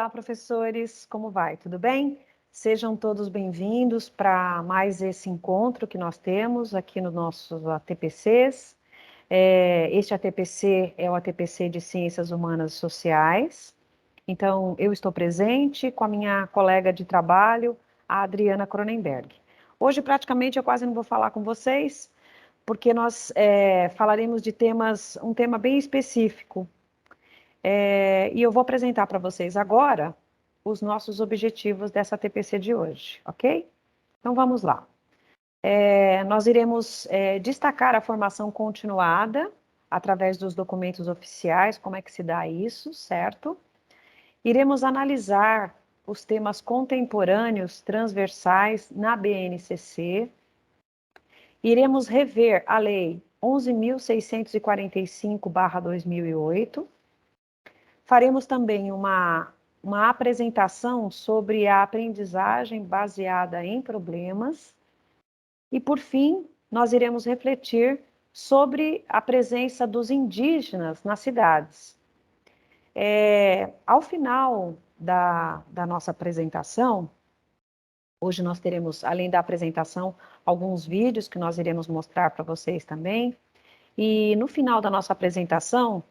Olá, professores, como vai? Tudo bem? Sejam todos bem-vindos para mais esse encontro que nós temos aqui nos nossos ATPCs. Este ATPC é o ATPC de Ciências Humanas e Sociais. Então, eu estou presente com a minha colega de trabalho, a Adriana Cronenberg. Hoje, praticamente, eu quase não vou falar com vocês, porque nós falaremos de um tema bem específico. E eu vou apresentar para vocês agora os nossos objetivos dessa TPC de hoje, ok? Então vamos lá. Nós iremos destacar a formação continuada através dos documentos oficiais, como é que se dá isso, certo? Iremos analisar os temas contemporâneos transversais na BNCC. Iremos rever a Lei 11.645/2008. Faremos também uma apresentação sobre a aprendizagem baseada em problemas. E, por fim, nós iremos refletir sobre a presença dos indígenas nas cidades. Ao final da nossa apresentação, hoje nós teremos, além da apresentação, alguns vídeos que nós iremos mostrar para vocês também. E no final da nossa apresentação,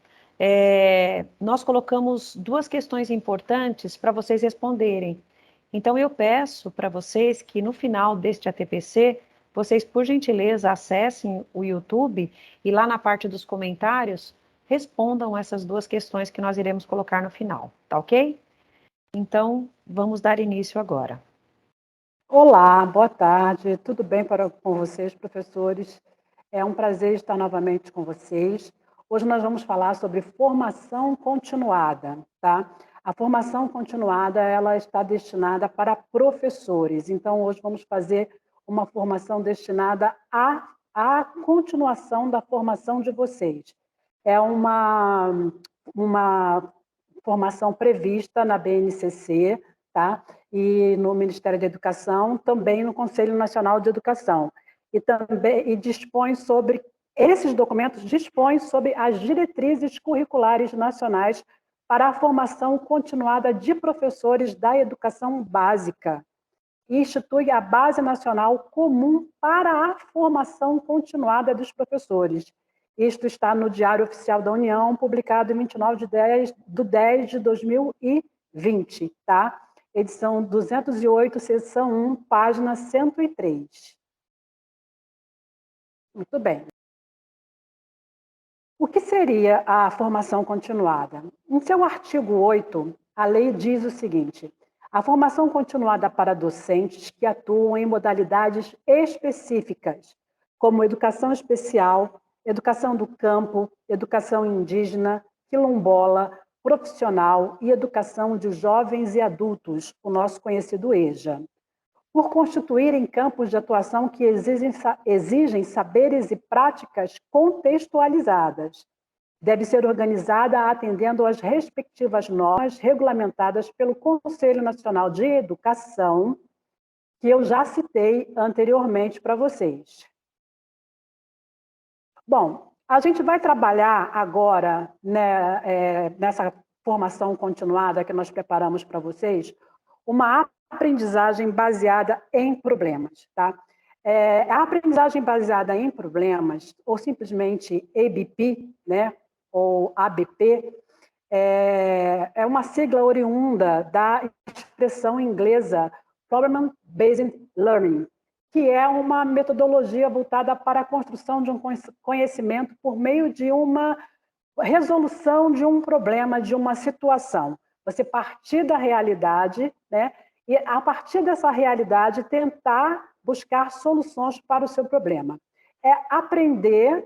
nós colocamos duas questões importantes para vocês responderem. Então, eu peço para vocês que no final deste ATPC, vocês, por gentileza, acessem o YouTube e lá na parte dos comentários, respondam essas duas questões que nós iremos colocar no final, tá ok? Então, vamos dar início agora. Olá, boa tarde, tudo bem com vocês, professores? É um prazer estar novamente com vocês. Hoje nós vamos falar sobre formação continuada, tá? A formação continuada, ela está destinada para professores, então hoje vamos fazer uma formação destinada à continuação da formação de vocês. É uma formação prevista na BNCC, tá? E no Ministério da Educação, também no Conselho Nacional de Educação. E dispõe sobre, esses documentos dispõem sobre as diretrizes curriculares nacionais para a formação continuada de professores da educação básica e institui a Base Nacional Comum para a Formação Continuada dos Professores. Isto está no Diário Oficial da União, publicado em 29/10/2020, tá? Edição 208, seção 1, página 103. Muito bem. O que seria a formação continuada? Em seu artigo 8, a lei diz o seguinte: a formação continuada para docentes que atuam em modalidades específicas, como educação especial, educação do campo, educação indígena, quilombola, profissional e educação de jovens e adultos, o nosso conhecido EJA, por constituírem campos de atuação que exigem saberes e práticas contextualizadas. Deve ser organizada atendendo às respectivas normas regulamentadas pelo Conselho Nacional de Educação, que eu já citei anteriormente para vocês. Bom, a gente vai trabalhar agora, né, nessa formação continuada que nós preparamos para vocês, uma aprendizagem baseada em problemas, tá? A aprendizagem baseada em problemas, ou simplesmente ABP, né, ou ABP, é uma sigla oriunda da expressão inglesa Problem Based Learning, que é uma metodologia voltada para a construção de um conhecimento por meio de uma resolução de um problema, de uma situação. Você partir da realidade, né, e a partir dessa realidade tentar buscar soluções para o seu problema. Aprender,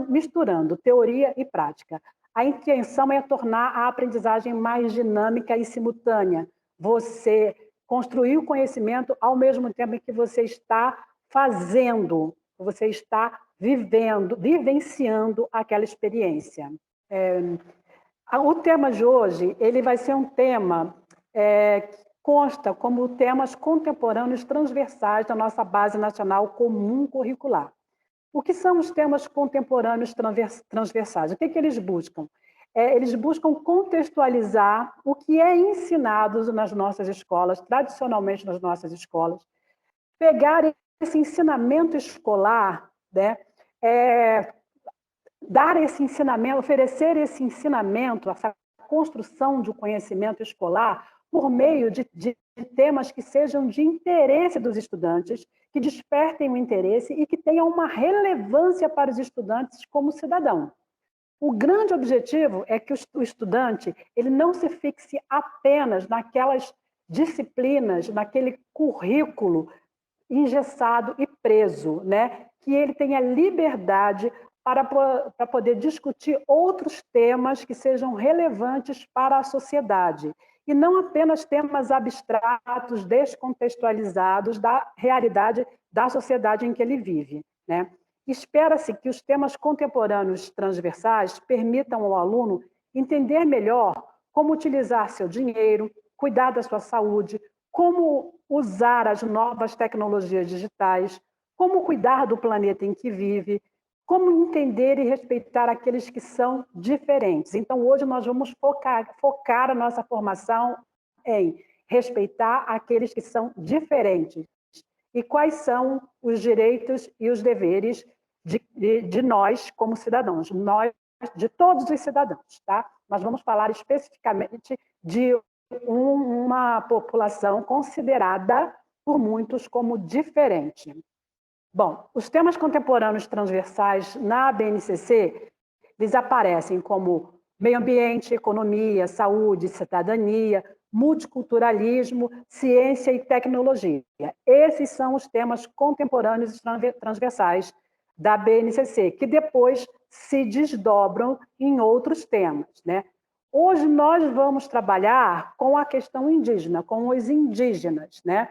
misturando teoria e prática. A intenção é tornar a aprendizagem mais dinâmica e simultânea. Você construir o conhecimento ao mesmo tempo em que você está fazendo, você está vivenciando aquela experiência. O tema de hoje, ele vai ser um tema que consta como temas contemporâneos transversais da nossa Base Nacional Comum Curricular. O que são os temas contemporâneos transversais? O que eles buscam? eles buscam contextualizar o que é ensinado nas nossas escolas, tradicionalmente nas nossas escolas, pegar esse ensinamento escolar, né, dar esse ensinamento, oferecer esse ensinamento, essa construção de um conhecimento escolar por meio de temas que sejam de interesse dos estudantes, que despertem o interesse e que tenham uma relevância para os estudantes como cidadão. O grande objetivo é que o estudante ele não se fixe apenas naquelas disciplinas, naquele currículo engessado e preso, né? Que ele tenha liberdade para poder discutir outros temas que sejam relevantes para a sociedade, e não apenas temas abstratos, descontextualizados da realidade da sociedade em que ele vive, né? Espera-se que os temas contemporâneos transversais permitam ao aluno entender melhor como utilizar seu dinheiro, cuidar da sua saúde, como usar as novas tecnologias digitais, como cuidar do planeta em que vive, como entender e respeitar aqueles que são diferentes. Então, hoje nós vamos focar a nossa formação em respeitar aqueles que são diferentes e quais são os direitos e os deveres de nós como cidadãos, nós, de todos os cidadãos, tá? Nós vamos falar especificamente de uma população considerada por muitos como diferente. Bom, os temas contemporâneos transversais na BNCC, eles aparecem como meio ambiente, economia, saúde, cidadania, multiculturalismo, ciência e tecnologia. Esses são os temas contemporâneos e transversais da BNCC, que depois se desdobram em outros temas, né? Hoje nós vamos trabalhar com a questão indígena, com os indígenas, né?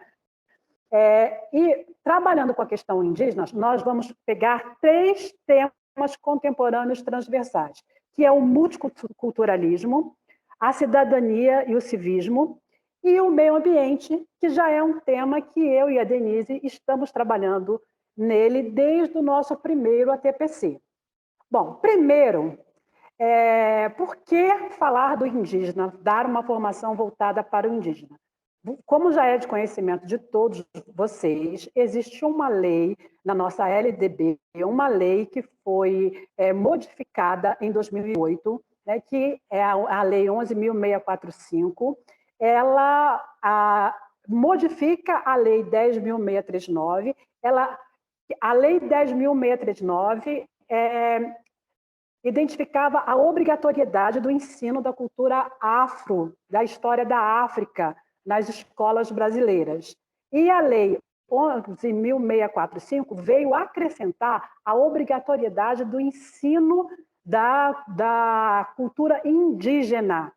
E trabalhando com a questão indígena, nós vamos pegar 3 temas contemporâneos transversais, que é o multiculturalismo, a cidadania e o civismo, e o meio ambiente, que já é um tema que eu e a Denise estamos trabalhando nele desde o nosso primeiro ATPC. Bom, primeiro, por que falar do indígena, dar uma formação voltada para o indígena? Como já é de conhecimento de todos vocês, existe uma lei na nossa LDB, uma lei que foi modificada em 2008, né, que é a Lei 11.645. Ela modifica a Lei 10.639. A Lei 10.639 identificava a obrigatoriedade do ensino da cultura afro, da história da África, nas escolas brasileiras. E a Lei 11.645 veio acrescentar a obrigatoriedade do ensino da cultura indígena,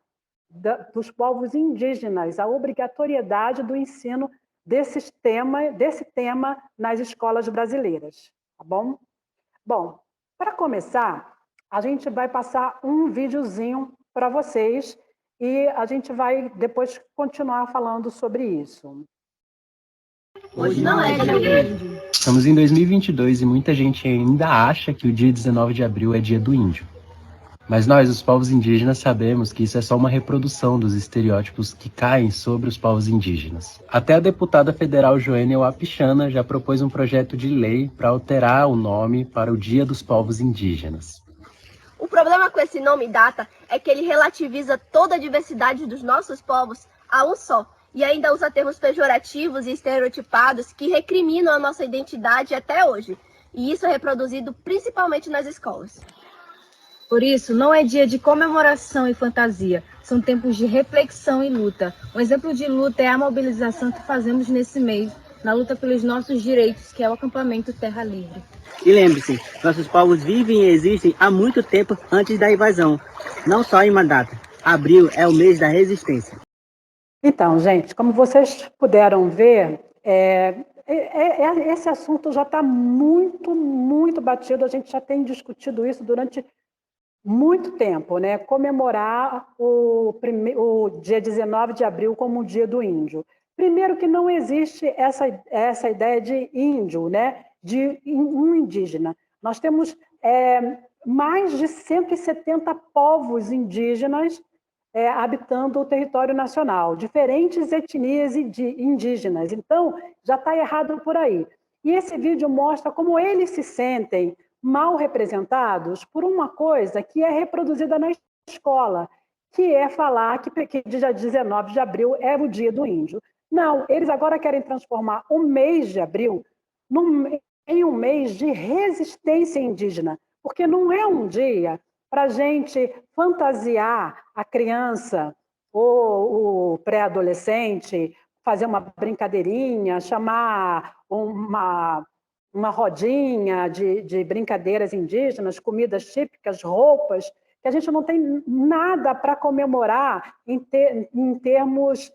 dos povos indígenas, a obrigatoriedade do ensino desse tema nas escolas brasileiras. Tá bom? Bom, para começar, a gente vai passar um videozinho para vocês e a gente vai depois continuar falando sobre isso. Hoje não é dia do índio. Estamos em 2022 e muita gente ainda acha que o dia 19 de abril é dia do índio. Mas nós, os povos indígenas, sabemos que isso é só uma reprodução dos estereótipos que caem sobre os povos indígenas. Até a deputada federal Joênia Wapichana já propôs um projeto de lei para alterar o nome para o Dia dos Povos Indígenas. O problema com esse nome e data é que ele relativiza toda a diversidade dos nossos povos a um só, e ainda usa termos pejorativos e estereotipados que recriminam a nossa identidade até hoje, e isso é reproduzido principalmente nas escolas. Por isso, não é dia de comemoração e fantasia, são tempos de reflexão e luta. Um exemplo de luta é a mobilização que fazemos nesse mês, na luta pelos nossos direitos, que é o acampamento Terra Livre. E lembre-se, nossos povos vivem e existem há muito tempo antes da invasão, não só em uma data. Abril é o mês da resistência. Então, gente, como vocês puderam ver, esse assunto já está muito batido, a gente já tem discutido isso durante muito tempo, né? Comemorar o dia 19 de abril como o Dia do Índio. Primeiro que não existe essa ideia de índio, né? De um indígena. Nós temos mais de 170 povos indígenas habitando o território nacional, diferentes etnias indígenas. Então, já está errado por aí. E esse vídeo mostra como eles se sentem mal representados por uma coisa que é reproduzida na escola, que é falar que dia 19 de abril é o Dia do Índio. Não, eles agora querem transformar o mês de abril em um mês de resistência indígena, porque não é um dia para a gente fantasiar a criança ou o pré-adolescente, fazer uma brincadeirinha, chamar uma rodinha de brincadeiras indígenas, comidas típicas, roupas, que a gente não tem nada para comemorar em termos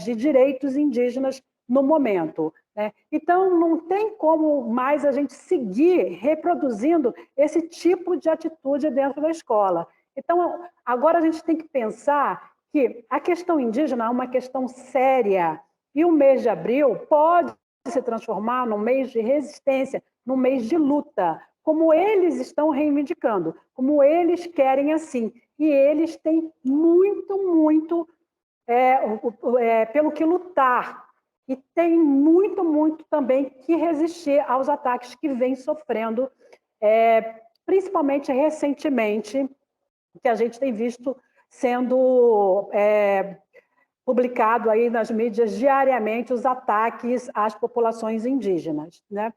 de direitos indígenas no momento. Né? Então, não tem como mais a gente seguir reproduzindo esse tipo de atitude dentro da escola. Então, agora a gente tem que pensar que a questão indígena é uma questão séria, e o mês de abril pode se transformar num mês de resistência, num mês de luta, como eles estão reivindicando, como eles querem assim. E eles têm muito pelo que lutar. E tem muito também que resistir aos ataques que vem sofrendo, principalmente recentemente, que a gente tem visto sendo publicado aí nas mídias diariamente os ataques às populações indígenas. Né?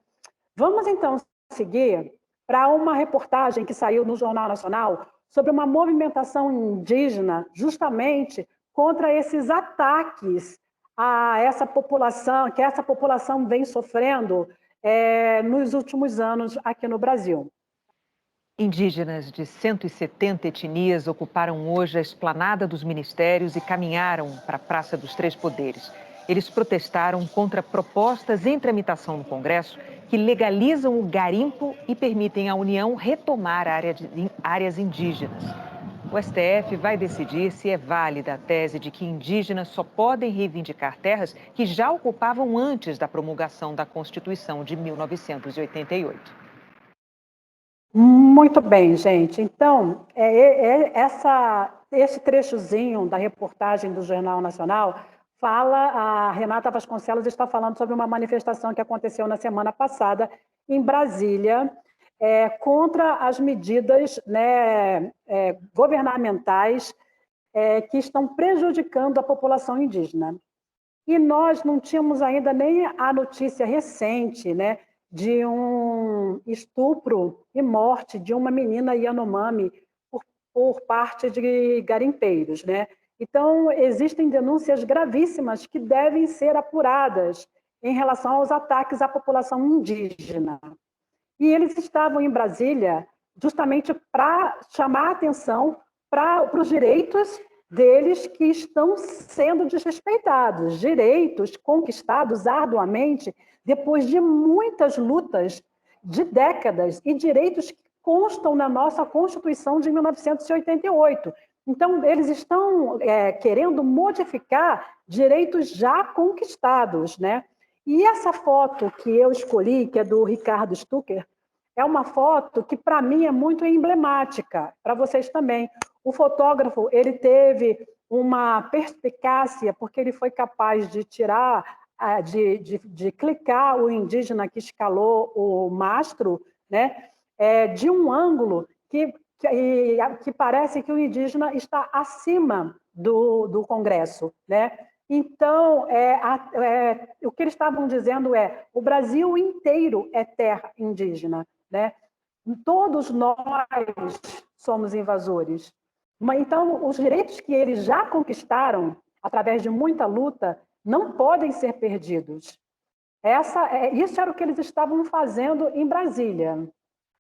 Vamos, então, seguir para uma reportagem que saiu no Jornal Nacional sobre uma movimentação indígena justamente contra esses ataques a essa população, que essa população vem sofrendo nos últimos anos aqui no Brasil. Indígenas de 170 etnias ocuparam hoje a esplanada dos ministérios e caminharam para a Praça dos Três Poderes. Eles protestaram contra propostas em tramitação no Congresso que legalizam o garimpo e permitem à União retomar áreas indígenas. O STF vai decidir se é válida a tese de que indígenas só podem reivindicar terras que já ocupavam antes da promulgação da Constituição de 1988. Muito bem, gente. Então, esse trechozinho da reportagem do Jornal Nacional a Renata Vasconcelos está falando sobre uma manifestação que aconteceu na semana passada em Brasília, contra as medidas, né, governamentais que estão prejudicando a população indígena. E nós não tínhamos ainda nem a notícia recente, né, de um estupro e morte de uma menina Yanomami por parte de garimpeiros, né? Então, existem denúncias gravíssimas que devem ser apuradas em relação aos ataques à população indígena. E eles estavam em Brasília justamente para chamar a atenção para os direitos deles que estão sendo desrespeitados, direitos conquistados arduamente depois de muitas lutas de décadas e direitos que constam na nossa Constituição de 1988. Então, eles estão querendo modificar direitos já conquistados, né? E essa foto que eu escolhi, que é do Ricardo Stucker, é uma foto que, para mim, é muito emblemática, para vocês também. O fotógrafo ele teve uma perspicácia, porque ele foi capaz de tirar, de clicar o indígena que escalou o mastro, né, de um ângulo que parece que o indígena está acima do Congresso, né? Então, o que eles estavam dizendo o Brasil inteiro é terra indígena, né? Todos nós somos invasores. Então, os direitos que eles já conquistaram, através de muita luta, não podem ser perdidos. Isso era o que eles estavam fazendo em Brasília.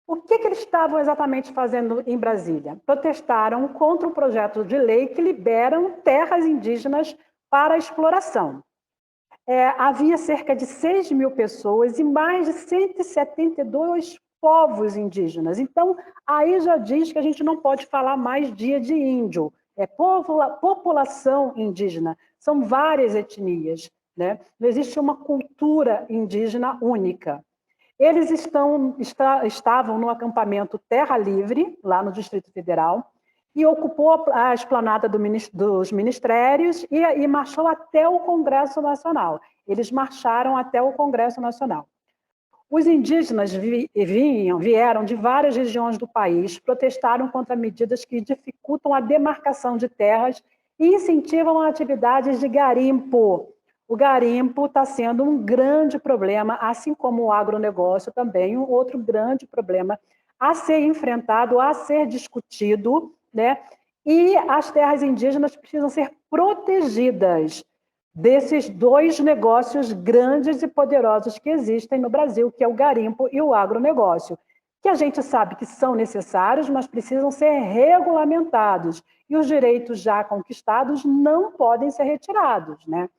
O que eles estavam exatamente fazendo em Brasília? Protestaram contra o projeto de lei que liberam terras indígenas para a exploração. Havia cerca de 6 mil pessoas e mais de 172 povos indígenas. Então, aí já diz que a gente não pode falar mais dia de índio. População indígena. São várias etnias, né? Não existe uma cultura indígena única. Eles estavam no acampamento Terra Livre, lá no Distrito Federal, e ocupou a esplanada dos ministérios e marchou até o Congresso Nacional. Eles marcharam até o Congresso Nacional. Os indígenas vieram de várias regiões do país, protestaram contra medidas que dificultam a demarcação de terras e incentivam atividades de garimpo. O garimpo está sendo um grande problema, assim como o agronegócio também, um outro grande problema a ser enfrentado, a ser discutido, né? E as terras indígenas precisam ser protegidas desses dois negócios grandes e poderosos que existem no Brasil, que é o garimpo e o agronegócio, que a gente sabe que são necessários, mas precisam ser regulamentados, e os direitos já conquistados não podem ser retirados, né?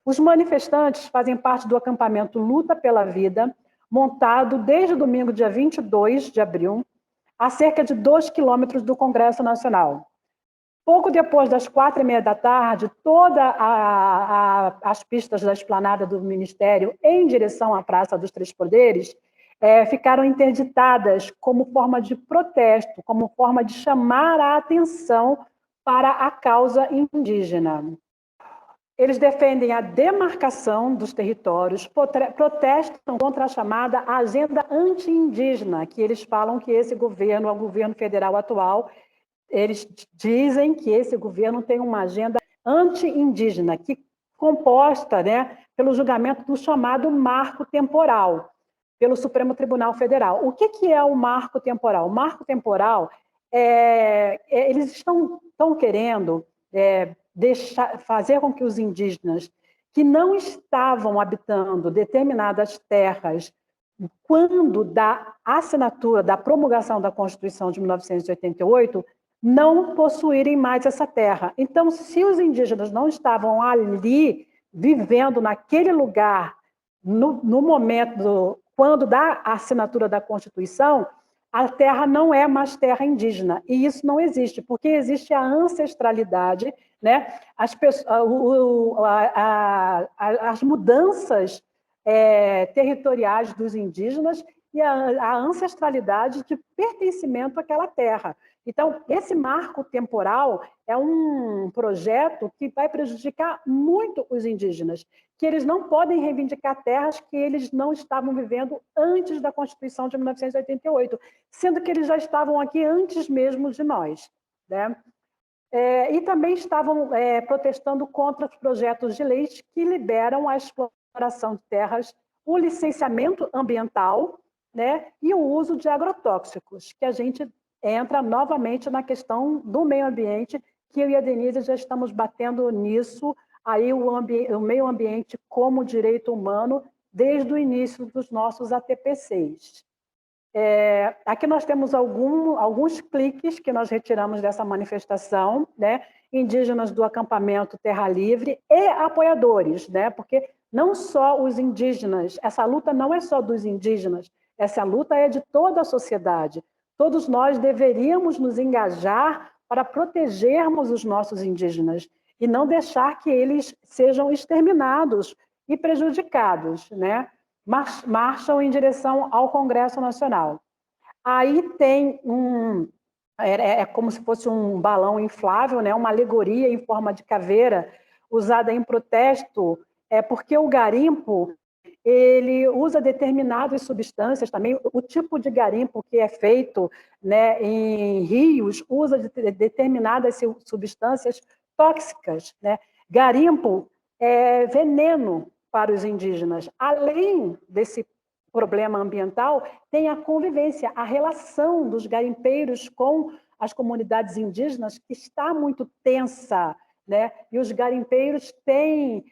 Os manifestantes fazem parte do acampamento Luta pela Vida, montado desde o domingo, dia 22 de abril, a cerca de 2 quilômetros do Congresso Nacional. Pouco depois das 4h30 da tarde, todas as pistas da esplanada do Ministério em direção à Praça dos Três Poderes ficaram interditadas como forma de protesto, como forma de chamar a atenção para a causa indígena. Eles defendem a demarcação dos territórios, protestam contra a chamada agenda anti-indígena, que eles falam que esse governo, o governo federal atual, eles dizem que esse governo tem uma agenda anti-indígena, que composta, né, pelo julgamento do chamado marco temporal, pelo Supremo Tribunal Federal. O que é o marco temporal? O marco temporal, eles estão querendo fazer com que os indígenas que não estavam habitando determinadas terras quando da assinatura, da promulgação da Constituição de 1988, não possuírem mais essa terra. Então, se os indígenas não estavam ali, vivendo naquele lugar, no momento, quando da assinatura da Constituição, a terra não é mais terra indígena. E isso não existe, porque existe a ancestralidade, né? As mudanças territoriais dos indígenas e a ancestralidade de pertencimento àquela terra. Então, esse marco temporal é um projeto que vai prejudicar muito os indígenas, que eles não podem reivindicar terras que eles não estavam vivendo antes da Constituição de 1988, sendo que eles já estavam aqui antes mesmo de nós, né? E também estavam protestando contra os projetos de lei que liberam a exploração de terras, o licenciamento ambiental, né, e o uso de agrotóxicos, que a gente entra novamente na questão do meio ambiente, que eu e a Denise já estamos batendo nisso, aí o meio ambiente como direito humano, desde o início dos nossos ATPCs. Aqui nós temos alguns cliques que nós retiramos dessa manifestação, né? Indígenas do acampamento Terra Livre e apoiadores, né? Porque não só os indígenas, essa luta não é só dos indígenas, essa luta é de toda a sociedade. Todos nós deveríamos nos engajar para protegermos os nossos indígenas e não deixar que eles sejam exterminados e prejudicados, né? Marcham em direção ao Congresso Nacional. Aí tem como se fosse um balão inflável, né? Uma alegoria em forma de caveira, usada em protesto, porque o garimpo ele usa determinadas substâncias também, o tipo de garimpo que é feito, né, em rios usa determinadas substâncias tóxicas, né? Garimpo é veneno para os indígenas. Além desse problema ambiental, tem a convivência, a relação dos garimpeiros com as comunidades indígenas, que está muito tensa, né? E os garimpeiros têm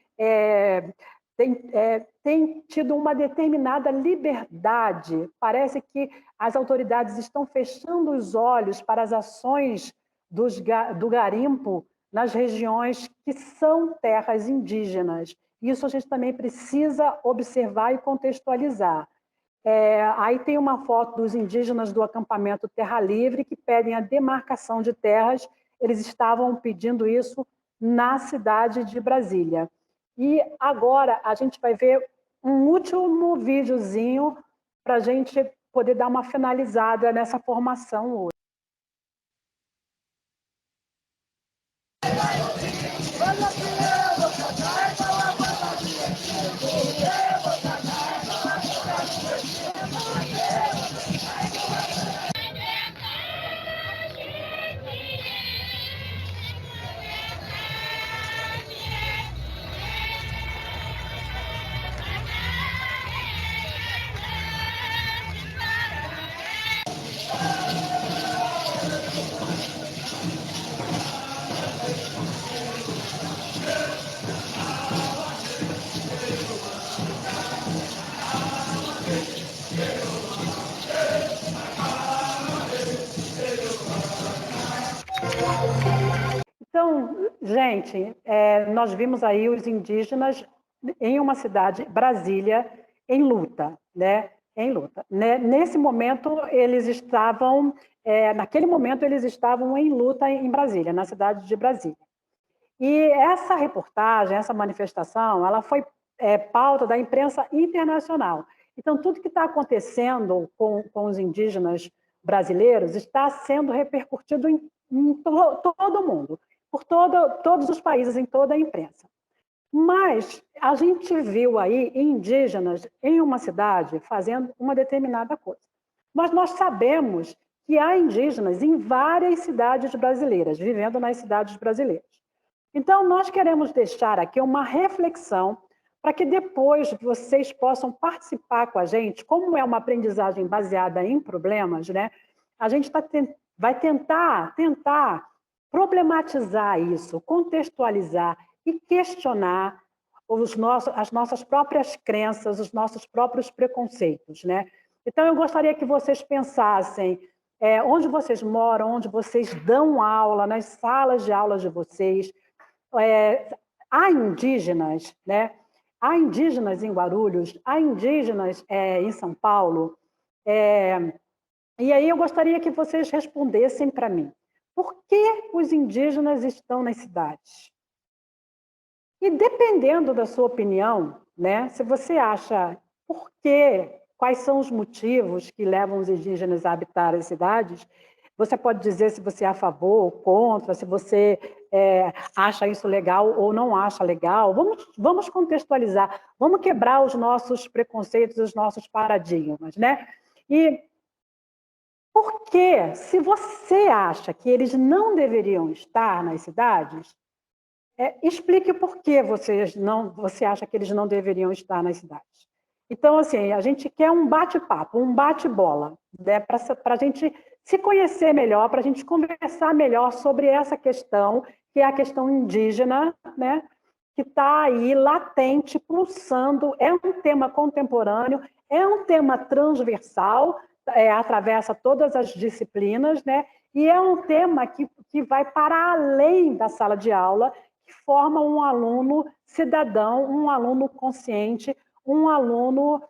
tido uma determinada liberdade. Parece que as autoridades estão fechando os olhos para as ações do garimpo nas regiões que são terras indígenas. Isso a gente também precisa observar e contextualizar. Aí tem uma foto dos indígenas do acampamento Terra Livre que pedem a demarcação de terras. Eles estavam pedindo isso na cidade de Brasília. E agora a gente vai ver um último videozinho para a gente poder dar uma finalizada nessa formação hoje. Então, gente, nós vimos aí os indígenas em uma cidade, Brasília, em luta, né? Em luta. Nesse momento, eles estavam, naquele momento, eles estavam em luta em Brasília, na cidade de Brasília. E essa reportagem, essa manifestação, ela foi pauta da imprensa internacional. Então, tudo que está acontecendo com os indígenas brasileiros está sendo repercutido em todo o mundo, por todos os países, em toda a imprensa. Mas a gente viu aí indígenas em uma cidade fazendo uma determinada coisa. Mas nós sabemos que há indígenas em várias cidades brasileiras, vivendo nas cidades brasileiras. Então, nós queremos deixar aqui uma reflexão para que depois vocês possam participar com a gente, como é uma aprendizagem baseada em problemas, né? A gente vai tentar problematizar isso, contextualizar e questionar as nossas próprias crenças, os nossos próprios preconceitos, né? Então, eu gostaria que vocês pensassem onde vocês moram, onde vocês dão aula, nas salas de aula de vocês. Há indígenas, né? Há indígenas em Guarulhos, há indígenas em São Paulo. E aí eu gostaria que vocês respondessem para mim. Por que os indígenas estão nas cidades? E dependendo da sua opinião, né, se você acha por quê, quais são os motivos que levam os indígenas a habitar as cidades, você pode dizer se você é a favor ou contra, se você acha isso legal ou não acha legal. Vamos contextualizar, vamos quebrar os nossos preconceitos, os nossos paradigmas, né? E porque, se você acha que eles não deveriam estar nas cidades, explique por que você acha que eles não deveriam estar nas cidades. Então, assim, a gente quer um bate-papo, um bate-bola, né, para a gente se conhecer melhor, para a gente conversar melhor sobre essa questão, que é a questão indígena, né, que está aí latente, pulsando, é um tema contemporâneo, é um tema transversal, atravessa todas as disciplinas, né? E é um tema que vai para além da sala de aula, que forma um aluno cidadão, um aluno consciente, um aluno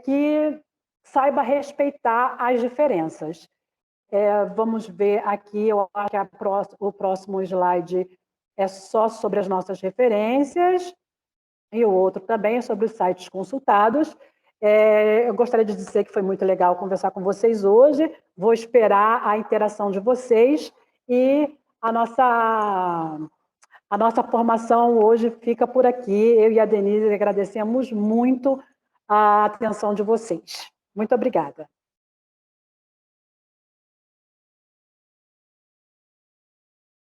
que saiba respeitar as diferenças. Vamos ver aqui, eu acho que o próximo slide é só sobre as nossas referências, e o outro também é sobre os sites consultados. Eu gostaria de dizer que foi muito legal conversar com vocês hoje. Vou esperar a interação de vocês e a nossa formação hoje fica por aqui. Eu e a Denise agradecemos muito a atenção de vocês. Muito obrigada.